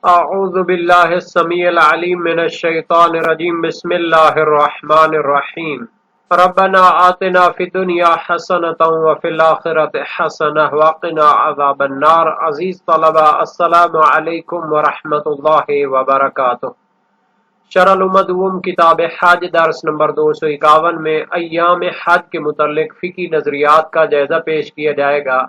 اعوذ باللہ السمیع العلیم من الشیطان الرجیم بسم اللہ الرحمن الرحیم ربنا آتنا فی الدنیا حسنۃ وفی الآخرۃ حسنۃ وقنا عذاب النار۔ عزیز طلبہ، السلام علیکم ورحمۃ اللہ وبرکاتہ۔ شرح المدوم کتاب حج درس نمبر 251 میں ایام حج کے متعلق فقہی نظریات کا جائزہ پیش کیا جائے گا۔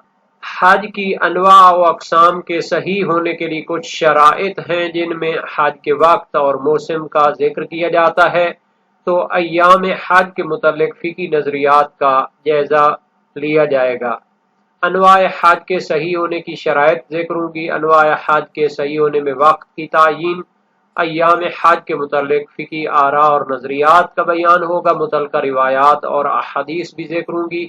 حج کی انواع و اقسام کے صحیح ہونے کے لیے کچھ شرائط ہیں جن میں حج کے وقت اور موسم کا ذکر کیا جاتا ہے، تو ایام حج کے متعلق فقہی نظریات کا جائزہ لیا جائے گا۔ انواع حج کے صحیح ہونے کی شرائط ذکر ہوں گی، انواع حج کے صحیح ہونے میں وقت کی تعیین، ایام حج کے متعلق فقہی آراء اور نظریات کا بیان ہوگا، متعلقہ روایات اور احادیث بھی ذکر ہوں گی،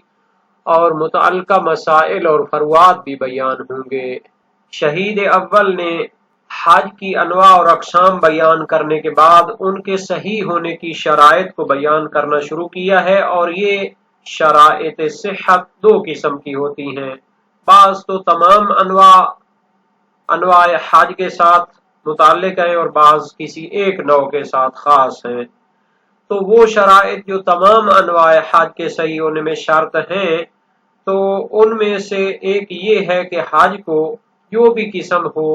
اور متعلقہ مسائل اور فروعات بھی بیان ہوں گے۔ شہید اول نے حج کی انواع اور اقسام بیان کرنے کے بعد ان کے صحیح ہونے کی شرائط کو بیان کرنا شروع کیا ہے، اور یہ شرائط صحت دو قسم کی ہوتی ہیں۔ بعض تو تمام انواع حج کے ساتھ متعلق ہیں اور بعض کسی ایک نوع کے ساتھ خاص ہیں۔ تو وہ شرائط جو تمام انواع حج کے صحیح ہونے میں شرط ہیں، تو ان میں سے ایک یہ ہے کہ حج کو جو بھی قسم ہو،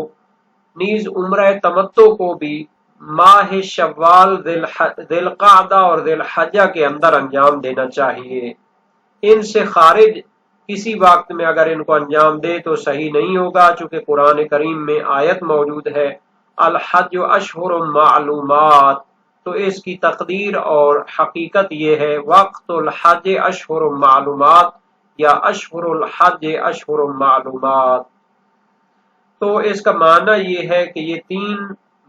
نیز عمرہ تمتع کو بھی ماہ شوال، ذی القعدہ اور ذی الحجہ کے اندر انجام دینا چاہیے۔ ان سے خارج کسی وقت میں اگر ان کو انجام دے تو صحیح نہیں ہوگا، چونکہ قرآن کریم میں آیت موجود ہے الحج اشہر معلومات، تو اس کی تقدیر اور حقیقت یہ ہے وقت الحج اشہر معلومات یا اشہر الحج اشہر معلومات۔ تو اس کا معنی یہ ہے کہ یہ 3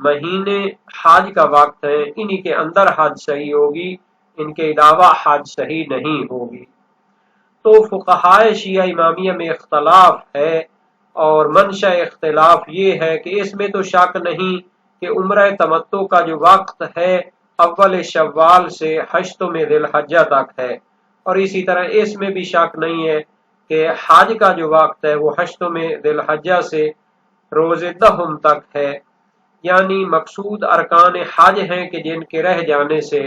مہینے حج کا وقت ہے، انہی کے اندر حج صحیح ہوگی، ان کے علاوہ حج صحیح نہیں ہوگی۔ تو فقہائے شیعہ امامیہ میں اختلاف ہے، اور منشأ اختلاف یہ ہے کہ اس میں تو شک نہیں کہ عمرہ تمتع کا جو وقت ہے اول شوال سے ہشتم ذی الحجہ تک ہے، اور اسی طرح اس میں بھی شک نہیں ہے کہ حج کا جو وقت ہے وہ ہشتم ذی الحجہ سے روز دہم تک ہے، یعنی مقصود ارکان حج ہیں کہ جن کے رہ جانے سے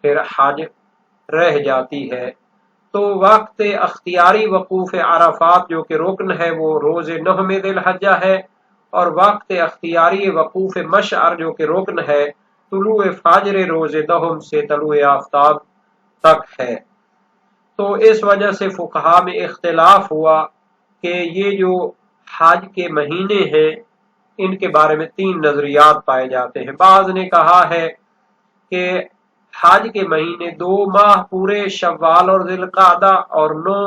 پھر حج رہ جاتی ہے۔ تو وقت اختیاری وقوف عرفات جو کہ رکن ہے وہ روز 9 ذی الحجہ ہے، اور وقت اختیاری وقوف مشعر جو کہ رکن ہے طلوع فجر روز دہم سے طلوع آفتاب تک ہے۔ تو اس وجہ سے فقہا میں اختلاف ہوا کہ یہ جو حج کے مہینے ہیں ان کے بارے میں 3 نظریات پائے جاتے ہیں۔ بعض نے کہا ہے کہ حج کے مہینے 2 ماہ پورے شوال اور ذی القعدہ اور 9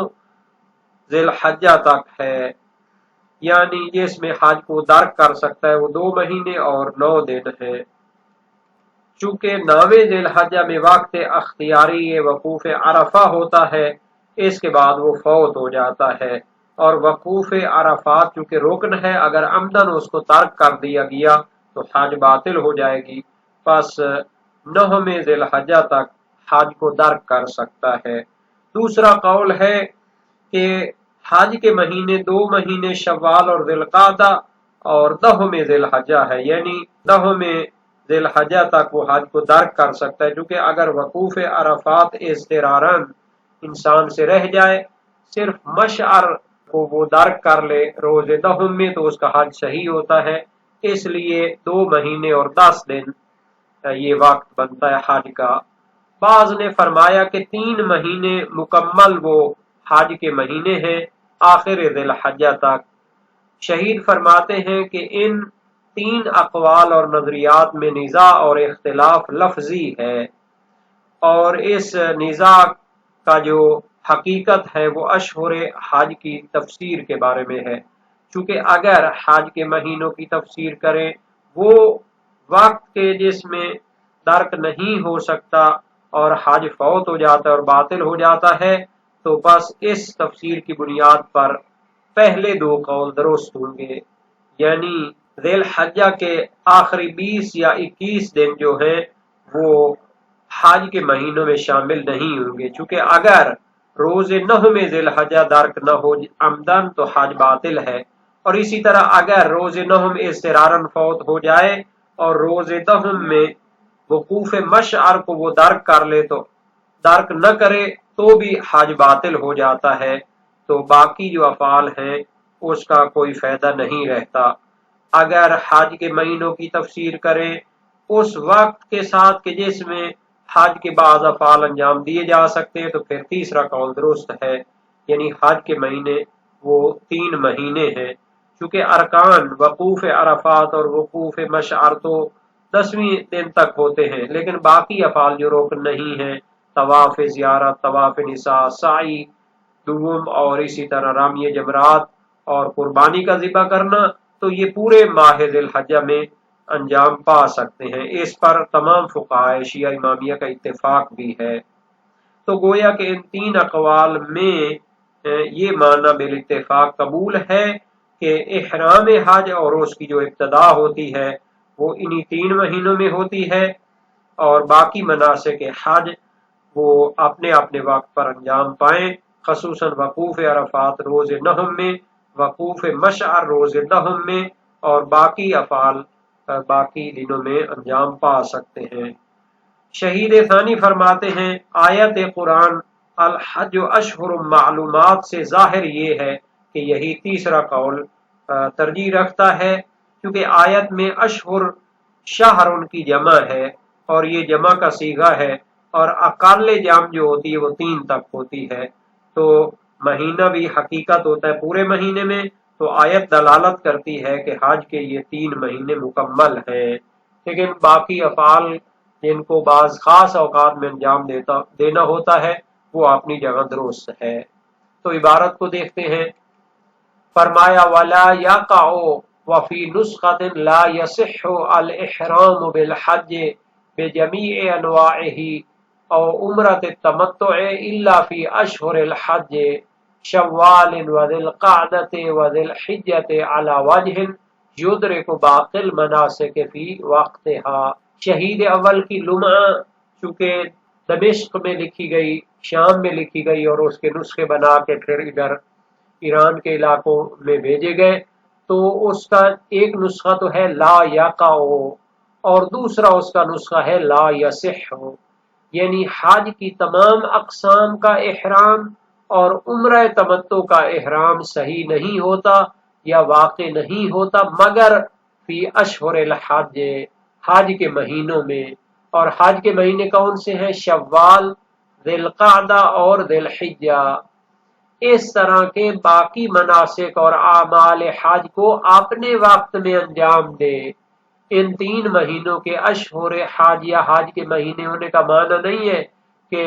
ذی الحجہ تک ہے، یعنی جس میں حج کو درک کر سکتا ہے وہ 2 مہینے اور 9 دن ہے۔ چونکہ 9 ذی الحجہ میں وقت اختیاری وقوف عرفہ ہوتا ہے، اس کے بعد وہ فوت ہو جاتا ہے، اور وقوف عرفات چونکہ رکن ہے، اگر عمدن اس کو ترک کر دیا گیا تو حج باطل ہو جائے گی، پس 9 ذی الحجہ تک حج کو درک کر سکتا ہے۔ دوسرا قول ہے کہ حج کے مہینے 2 مہینے شوال اور ذی القعدہ اور 10 ذی الحجہ ہے، یعنی 10 ذی الحجہ تک وہ حج کو درک کر سکتا ہے، کیونکہ اگر وقوف عرفات اضطراراً انسان سے رہ جائے، صرف مشعر کو وہ درک کر لے روز 10 میں، تو اس کا حج صحیح ہوتا ہے۔ اس لیے 2 مہینے اور 10 دن یہ وقت بنتا ہے حج کا۔ بعض نے فرمایا کہ 3 مہینے مکمل وہ حج کے مہینے ہیں آخر ذی الحجہ تک۔ شہید فرماتے ہیں کہ ان 3 اقوال اور نظریات میں نزاع اور اختلاف لفظی ہے، اور اس نزاع کا جو حقیقت ہے وہ اشہر حج کی تفسیر کے بارے میں ہے، چونکہ اگر حج کے مہینوں کی تفسیر کریں وہ وقت کے جس میں درک نہیں ہو سکتا اور حج فوت ہو جاتا ہے اور باطل ہو جاتا ہے، تو بس اس تفسیر کی بنیاد پر پہلے 2 قول درست ہوں گے، یعنی ذی الحجہ کے آخری 20 یا 21 دن جو ہیں وہ حج کے مہینوں میں شامل نہیں ہوں گے، چونکہ اگر روز 9 ذی الحجہ درک نہ ہو عمدن تو حج باطل ہے، اور اسی طرح اگر روز نہم اضطرارن فوت ہو جائے اور روز دہم میں وقوف مشعر کو وہ درک نہ کرے تو بھی حج باطل ہو جاتا ہے، تو باقی جو افعال ہیں اس کا کوئی فائدہ نہیں رہتا۔ اگر حج کے مہینوں کی تفسیر کریں اس وقت کے ساتھ کہ جس میں حج کے بعض افعال انجام دیے جا سکتے ہیں، تو پھر تیسرا قول درست ہے، یعنی حج کے مہینے وہ 3 مہینے ہیں، چونکہ ارکان وقوف عرفات اور وقوف مشعر تو 10ویں دن تک ہوتے ہیں، لیکن باقی افعال جو رکن نہیں ہیں، طواف زیارت، طواف نساء، سعی دوم اور اسی طرح رامی جمرات اور قربانی کا ذبح کرنا، تو یہ پورے ماہ ذی الحجہ میں انجام پا سکتے ہیں۔ اس پر تمام فقہائے شیعہ امامیہ کا اتفاق بھی ہے۔ تو گویا کہ ان 3 اقوال میں یہ معنی بالاتفاق قبول ہے کہ احرام حج اور اس کی جو ابتدا ہوتی ہے وہ انہی 3 مہینوں میں ہوتی ہے، اور باقی مناسک حج وہ اپنے اپنے وقت پر انجام پائیں، خصوصاً وقوف عرفات روز نہم میں، وقوف مشعر روز دہم میں، اور باقی افعال باقی دنوں میں انجام پا سکتے ہیں۔ شہید ثانی فرماتے ہیں آیت قرآن الحج اشہر معلومات سے ظاہر یہ ہے کہ یہی تیسرا قول ترجیح رکھتا ہے، کیونکہ آیت میں اشہر شہر ان کی جمع ہے اور یہ جمع کا صیغہ ہے، اور اقل جام جو ہوتی ہے وہ 3 تک ہوتی ہے، تو مہینہ بھی حقیقت ہوتا ہے پورے مہینے میں، تو آیت دلالت کرتی ہے کہ حج کے یہ 3 مہینے مکمل ہیں، لیکن باقی افعال جن کو بعض خاص اوقات میں انجام دینا ہوتا ہے وہ اپنی جگہ درست ہے۔ تو عبارت کو دیکھتے ہیں، فرمایا ولا یقع وفی نسخۃ لا یصح الاحرام بالحج بجمیع انواعہ او عمرۃ التمتع الا فی اشہر الحج شوال وذی القعدۃ وذی الحجۃ علی وجہ یدرک باقی المناسک فی وقتها۔ شہید اول کی لمعہ چونکہ دمشق میں لکھی گئی، شام میں لکھی گئی، اور اس کے نسخے بنا کے پھر ادھر ایران کے علاقوں میں بھیجے گئے، تو اس کا ایک نسخہ تو ہے لا یقع اور دوسرا اس کا نسخہ ہے لا یصح، یعنی حج کی تمام اقسام کا احرام اور عمرہ تمتع کا احرام صحیح نہیں ہوتا یا واقع نہیں ہوتا مگر فی اشہر الحج، حج کے مہینوں میں، اور حج کے مہینے کون سے ہیں؟ شوال، ذی القعدہ اور ذی الحجہ۔ اس طرح کے باقی مناسک اور اعمال حج کو اپنے وقت میں انجام دے۔ ان 3 مہینوں کے اشہر حج یا حج کے مہینے ہونے کا معنی نہیں ہے کہ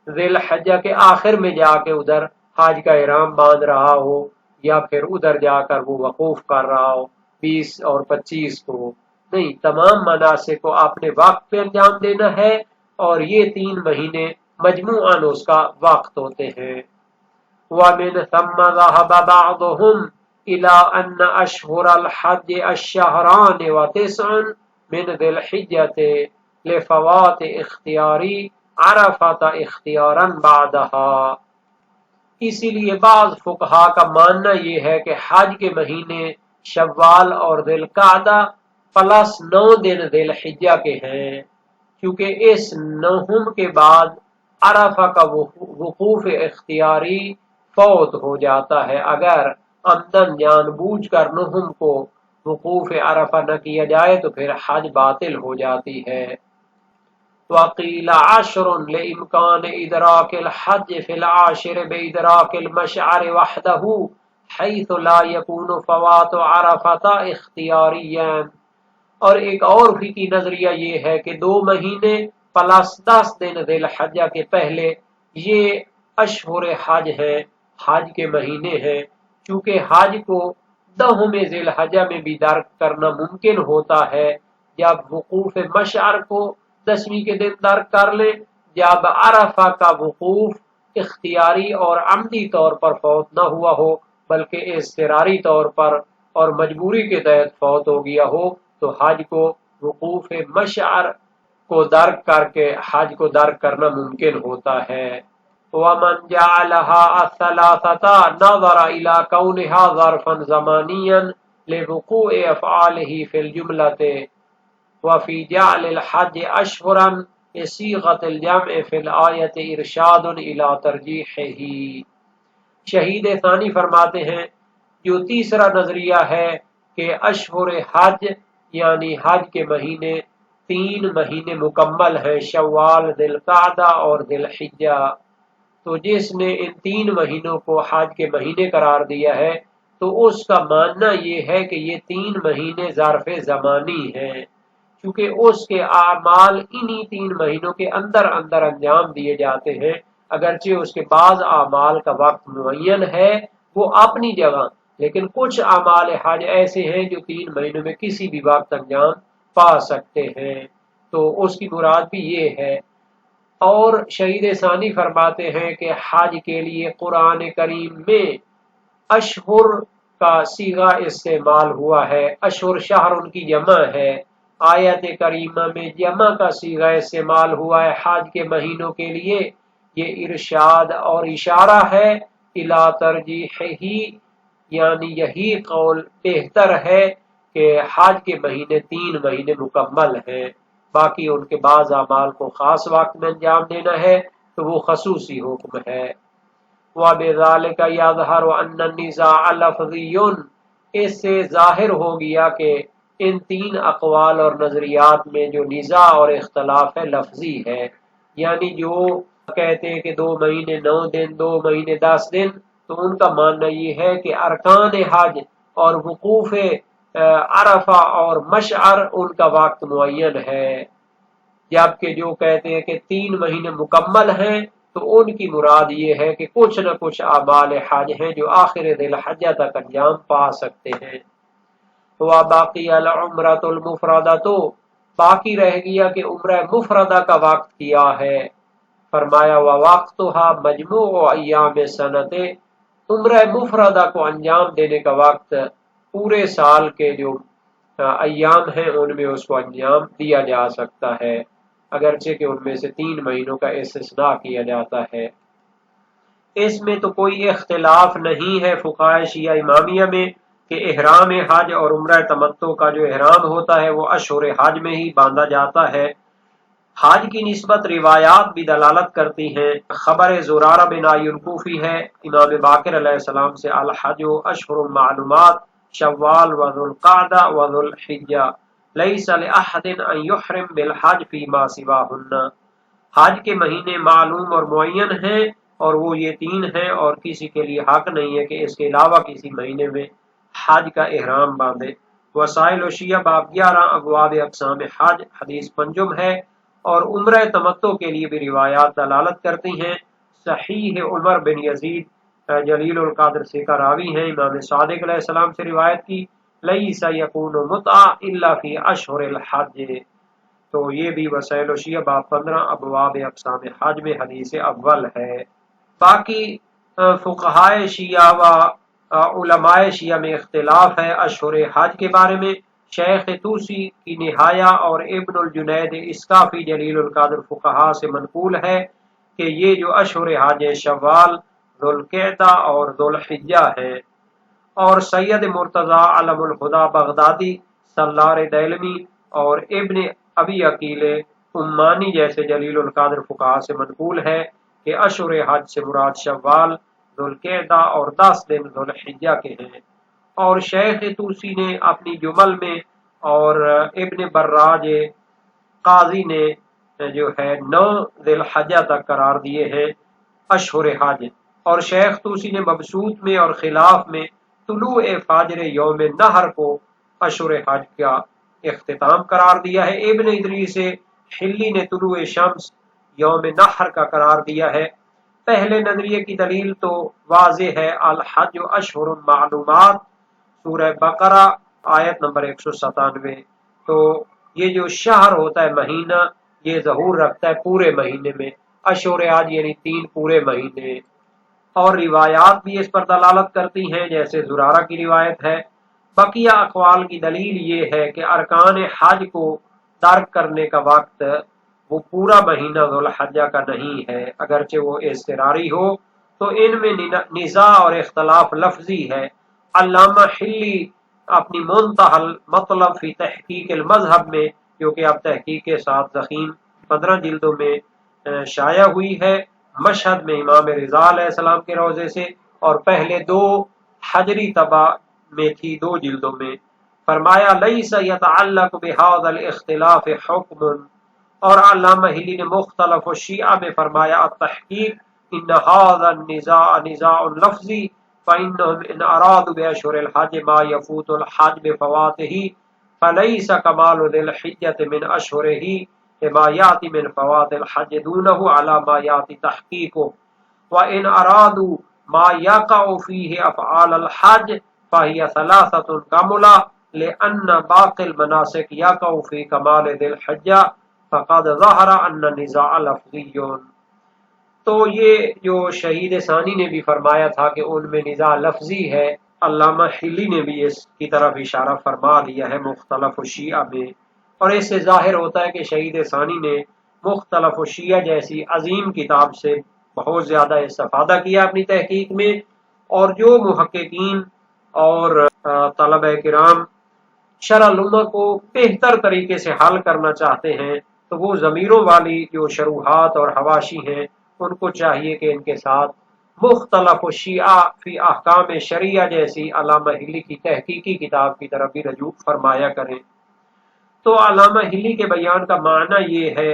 ذی الحجہ کے آخر میں جا کے ادھر حج کا احرام باندھ رہا ہو یا پھر ادھر جا کر وہ وقوف کر رہا ہو 20 اور 25 کو، نہیں، تمام مناسک کو اپنے وقت پہ انجام دینا ہے، اور یہ 3 مہینے مجموعاً اس کا وقت ہوتے ہیں۔ وَمِنْ ثَمَّ ذَهَبَ بَعْضُهُمْ إِلَىٰ أَنَّ أَشْهُرَ الْحَجِّ الشَّهْرَانِ وَتِسْعٌ مِنْ ذِي الْحِجَّةِ لِفَوَاتِ اخْتِيَارِ عَرَفَةَ اخْتِيَارًا بَعْدَهَا۔ اسی لیے بعض فقہا کا ماننا یہ ہے کہ حج کے مہینے شوال اور ذی القعدہ پلس 9 دن ذی الحجہ کے ہیں، کیونکہ اس نہم کے بعد عرفہ کا وقوف اختیاری فوت ہو جاتا ہے، اگر عمدن جان بوجھ کر نہم کو وقوف عرفہ نہ کیا جائے تو پھر حج باطل ہو جاتی ہے۔ وقیل 10 لامکان ادراک الحج فی العاشر بادراک المشعر وحدہ حیث لا یکون فوات عرفہ اختیاریا، اور ایک اور فقہی نظریہ یہ ہے کہ 2 مہینے پلس 10 دن ذی الحجہ کے پہلے یہ اشہر حج ہے، حج کے مہینے ہیں، چونکہ حج کو 10 ذی الحجہ میں بھی درک کرنا ممکن ہوتا ہے جب وقوف مشعر کو 10ویں کے دن درک کر لیں، جب عرفہ کا وقوف اختیاری اور عمدی طور پر فوت نہ ہوا ہو بلکہ اضطراری طور پر اور مجبوری کے تحت فوت ہو گیا ہو، تو حج کو وقوف مشعر کو درک کر کے حج کو درک کرنا ممکن ہوتا ہے۔ ومن جعلها الثلاثة نظر إلى كونها ظرفا زمانيا لوقوع أفعاله في الجملة وفي جعل الحج أشهرا بصيغة الجمع في الآية إرشاد إلى ترجیحه۔ شہید ثانی فرماتے ہیں جو تیسرا نظریہ ہے کہ اشہر حج یعنی حج کے مہینے 3 مہینے مکمل ہیں، شوال، ذی القعدہ اور ذی الحجہ، تو جس نے ان 3 مہینوں کو حج کے مہینے قرار دیا ہے تو اس کا ماننا یہ ہے کہ یہ 3 مہینے ظرف زمانی ہیں، کیونکہ اس کے اعمال انہی 3 مہینوں کے اندر اندر انجام دیے جاتے ہیں، اگرچہ اس کے بعض اعمال کا وقت معین ہے وہ اپنی جگہ، لیکن کچھ اعمال حج ایسے ہیں جو 3 مہینوں میں کسی بھی وقت انجام پا سکتے ہیں، تو اس کی مراد بھی یہ ہے۔ اور شہید ثانی فرماتے ہیں کہ حج کے لیے قرآن کریم میں اشہر کا صیغہ استعمال ہوا ہے، اشہر شہر ان کی جمع ہے، آیت کریمہ میں جمع کا صیغہ استعمال ہوا ہے حج کے مہینوں کے لیے، یہ ارشاد اور اشارہ ہے الی ترجیحہ، یعنی یہی قول بہتر ہے کہ حج کے مہینے 3 مہینے مکمل ہیں، باقی ان کے بعض اعمال کو خاص وقت میں انجام دینا ہے تو وہ خصوصی حکم ہے۔ وَبِذَلِكَ يَظْهَرُ أَنَّ النِّزَاعَ لَفْظِيٌّ، اس سے ظاہر ہو گیا کہ ان 3 اقوال اور نظریات میں جو نزاع اور اختلاف ہے لفظی ہے، یعنی جو کہتے ہیں کہ 2 مہینے 9 دن، 2 مہینے 10 دن، تو ان کا ماننا یہ ہے کہ ارکان حج اور وقوف عرفہ اور مشعر ان کا وقت معین ہے، جبکہ جو کہتے ہیں کہ 3 مہینے مکمل ہیں تو ان کی مراد یہ ہے کہ کچھ نہ کچھ اعمال حج ہیں جو آخر ذی الحجہ تک انجام پا سکتے ہیں۔ وَبَقِيَ الْعُمْرَةُ الْمُفْرَدَةُ، باقی رہ گیا کہ عمرہ مفردہ کا وقت کیا ہے، فرمایا وَوَقْتُهَا مَجْمُوعُ أَيَّامِ السَّنَةِ، عمرہ مفردہ کو انجام دینے کا وقت پورے سال کے جو ایام ہیں ان میں اس کو انجام دیا جا سکتا ہے، اگرچہ کہ ان میں سے 3 مہینوں کا استثناء کیا جاتا ہے۔ اس میں تو کوئی اختلاف نہیں ہے فقہائے شیعہ امامیہ میں کہ احرام حج اور عمرہ تمتع کا جو احرام ہوتا ہے وہ اشہر حج میں ہی باندھا جاتا ہے۔ حج کی نسبت روایات بھی دلالت کرتی ہیں، خبر زرارہ بن الکوفی ہے امام باقر علیہ السلام سے، الحج اشہر معلومات شوال وذو القعدہ وذو الحجہ لیس لأحد ان یحرم بالحج فیما سواہن، حج کے مہینے معلوم اور معین ہیں اور وہ یہ 3 ہیں، اور کسی کے لیے حق نہیں ہے کہ اس کے علاوہ کسی مہینے میں حج کا احرام باندھے۔ وسائل و شیعہ باب 11 ابواب اقسام حج حدیث پنجم ہے، اور عمرہ تمتع کے لیے بھی روایات دلالت کرتی ہیں۔ صحیح عمر بن یزید جلیل القدر سے کا راوی ہیں، امام صادق علیہ السلام سے روایت کی، لیس یکون متع الا فی اشہر الحج، تو یہ بھی وسائل و شیعہ باب 15 ابواب اقسام حج میں حدیث اول ہے۔ باقی فقہائے شیعہ و علماء شیعہ میں اختلاف ہے اشہر حج کے بارے میں۔ شیخ طوسی کی نہایہ اور ابن الجنید اسکافی جلیل القدر فقہا سے منقول ہے کہ یہ جو اشہر حج شوال، ذوالقعدہ اور ذوالحجہ ہیں، اور سید مرتضی علم الہدی بغدادی، سلار دیلمی اور ابن ابی عقیل عمانی جیسے جلیل القدر فقہا سے منقول ہے کہ اشہر حج سے مراد شوال، ذوالقعدہ اور 10 دن ذوالحجہ کے ہیں، اور شیخ طوسی نے اپنی جمل میں اور ابن براج قاضی نے جو ہے 9 ذی الحجہ تک قرار دیے ہیں اشہر حج، اور شیخ طوسی نے مبسوط میں اور خلاف میں طلوع فجر یوم نحر کو اشہر حج کا اختتام قرار دیا ہے۔ ابن ادریس حلی نے طلوع شمس یوم نحر کا قرار دیا ہے۔ پہلے نظریے کی دلیل تو واضح ہے، الحج اشہر معلومات سورہ بقرہ آیت نمبر 197، تو یہ جو شہر ہوتا ہے مہینہ یہ ظہور رکھتا ہے پورے مہینے میں، اشہر حج یعنی 3 پورے مہینے، اور روایات بھی اس پر دلالت کرتی ہیں جیسے زرارہ کی روایت ہے۔ بقیہ اقوال کی دلیل یہ ہے کہ ارکان حج کو ترک کرنے کا وقت وہ پورا مہینہ ذوالحجہ کا نہیں ہے، اگرچہ وہ اضطراری ہو، تو ان میں نزاع اور اختلاف لفظی ہے۔ علامہ حلی اپنی منتہی مطلب فی تحقیق المذہب میں، جو کہ اب تحقیق کے ساتھ ضخیم 15 جلدوں میں شائع ہوئی ہے، مشہد میں امام رضا علیہ السلام کے روضے سے، اور پہلے 2 حجری طبع میں تھی 2 جلدوں میں، فرمایا لیس یتعلق بہذا الاختلاف حکم، اور علامہ ہلی نے مختلف الشیعہ میں فرمایا التحقیق ان هذا النزاع نزاع لفظی فانهم ان ارادوا باشهر الحج ما يفوت الحج بفواته فليس كمال ذي الحجة من اشهره لما ياتي من فوات الحج دونه على ما ياتي تحقيقه وان ارادوا ما يقع فيه افعال الحج فهي 3 كاملة لان باقي المناسك يقع في كمال ذي الحجة فقد ظہر ان النزاع لفظی۔ تو یہ جو شہید ثانی نے بھی فرمایا تھا کہ ان میں نزاع لفظی ہے، علامہ حلی نے بھی اس کی طرف اشارہ فرما لیا ہے مختلف الشیعہ میں، اور اس سے ظاہر ہوتا ہے کہ شہید ثانی نے مختلف الشیعہ جیسی عظیم کتاب سے بہت زیادہ استفادہ کیا اپنی تحقیق میں، اور جو محققین اور طلبہ کرام شرح الامہ کو بہتر طریقے سے حل کرنا چاہتے ہیں، تو وہ ضمیروں والی جو شروحات اور حواشی ہیں ان کو چاہیے کہ ان کے ساتھ مختلف الشیعہ فی احکام شریعہ جیسی علامہ حلی کی تحقیقی کتاب کی طرف بھی رجوع فرمایا کریں۔ تو علامہ حلی کے بیان کا معنی یہ ہے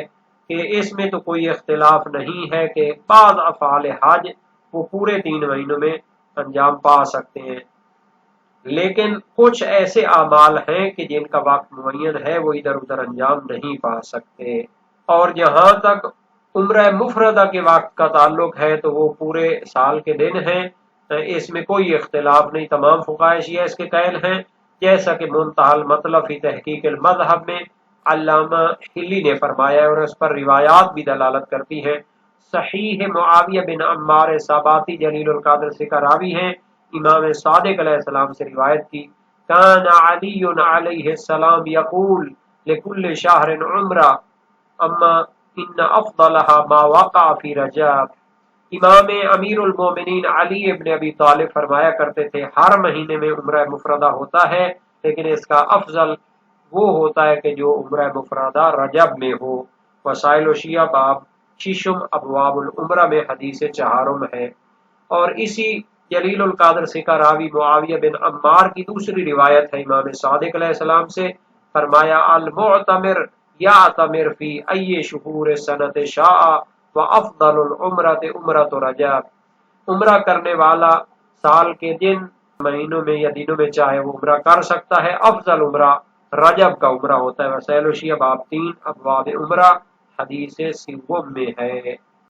کہ اس میں تو کوئی اختلاف نہیں ہے کہ بعض افعال حج وہ پورے 3 مہینوں میں انجام پا سکتے ہیں، لیکن کچھ ایسے اعمال ہیں کہ جن کا وقت معین ہے وہ ادھر ادھر انجام نہیں پا سکتے، اور جہاں تک عمرہ مفردہ کے وقت کا تعلق ہے تو وہ پورے سال کے دن ہیں، اس میں کوئی اختلاف نہیں، تمام فقہاء شیعہ اس کے قائل ہیں، جیسا کہ منتہی المطلب فی تحقیق المذہب میں علامہ حلی نے فرمایا ہے، اور اس پر روایات بھی دلالت کرتی ہیں۔ صحیح معاویہ بن عمار ساباتی جلیل القدر سے کا راوی ہیں، امام صادق علیہ السلام سے روایت کی، کان علی علیہ السلام یقول لکل شہر عمرہ اما ان افضلها ما وقع فی رجب۔ امام امیر المومنین علی ابن ابی طالب فرمایا کرتے تھے ہر مہینے میں عمرہ مفردہ ہوتا ہے، لیکن اس کا افضل وہ ہوتا ہے کہ جو عمرہ مفردہ رجب میں ہو۔ وسائل شیعہ باب ششم ابواب العمرہ میں حدیث 4 ہے، اور اسی جلیل القدر سے کا راوی معاویہ بن عمار کی دوسری روایت ہے امام صادق علیہ السلام سے، فرمایا المعتمر یعتمر فی ای شہور سنت شاء وافضل العمرۃ عمرۃ رجب، عمرہ کرنے والا سال کے جن مہینوں میں یا دنوں میں چاہے وہ عمرہ کر سکتا ہے، افضل عمرہ رجب کا عمرہ ہوتا ہے۔ وسائل شیعہ باب 3 ابواب عمرہ حدیث 7 میں ہے۔